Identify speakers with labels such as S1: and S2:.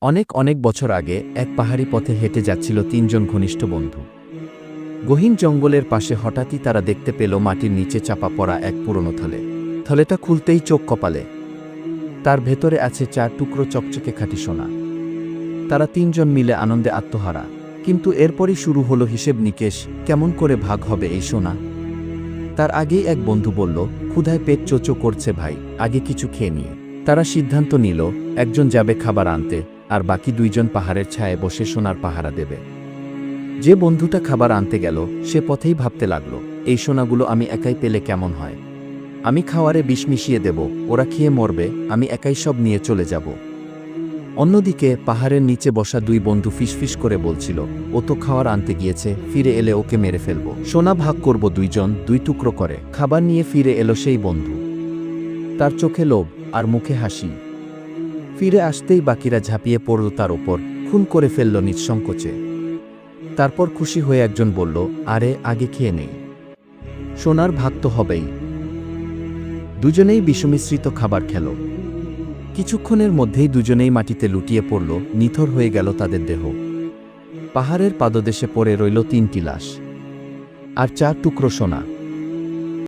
S1: অনেক অনেক বছর আগে এক পাহাড়ি পথে হেঁটে যাচ্ছিল তিনজন ঘনিষ্ঠ বন্ধু। গহীন জঙ্গলের পাশে হঠাৎই তারা দেখতে পেল মাটির নিচে চাপা পড়া এক পুরনো থলে। থলেটা খুলতেই চোখ কপালে। তার ভেতরে আছে 4 টুকরো চকচকে খাঁটি সোনা। তারা তিনজন মিলে আনন্দে আত্মহারা। কিন্তু এরপরই শুরু হলো হিসেব নিকেশ, কেমন করে ভাগ হবে এই সোনা। তার আগেই এক বন্ধু বলল, ক্ষুধায় পেট চোচো করছে ভাই, আগে কিছু খেয়ে নিয়ে। তারা সিদ্ধান্ত নিল, একজন যাবে খাবার আনতে, আর বাকি দুইজন পাহাড়ের ছায়ায় বসে সোনার পাহারা দেবে। যে বন্ধুটা খাবার আনতে গেল সে পথেই ভাবতে লাগল, এই সোনাগুলো আমি একাই পেলে কেমন হয়। আমি খাওয়ারে বিষ মিশিয়ে দেব, ওরা খেয়ে মরবে, আমি একাই সব নিয়ে চলে যাব। অন্যদিকে পাহাড়ের নিচে বসা দুই বন্ধু ফিসফিস করে বলছিল, ও তো খাওয়ার আনতে গিয়েছে, ফিরে এলে ওকে মেরে ফেলব। সোনা ভাগ করব দুইজন, 2 টুকরো করে। খাবার নিয়ে ফিরে এলো সেই বন্ধু। তার চোখে লোভ আর মুখে হাসি। ফিরে আসতেই বাকিরা ঝাঁপিয়ে পড়ল তার ওপর, খুন করে ফেলল নিঃসংকোচে। তারপর খুশি হয়ে একজন বলল, আরে আগে খেয়ে নেই, সোনার ভাগ তো হবেই। দুজনেই বিষমিশ্রিত খাবার খেল। কিছুক্ষণের মধ্যেই দুজনেই মাটিতে লুটিয়ে পড়ল, নিথর হয়ে গেল তাদের দেহ। পাহাড়ের পাদদেশে পড়ে রইল 3টি লাশ আর 4 টুকরো সোনা।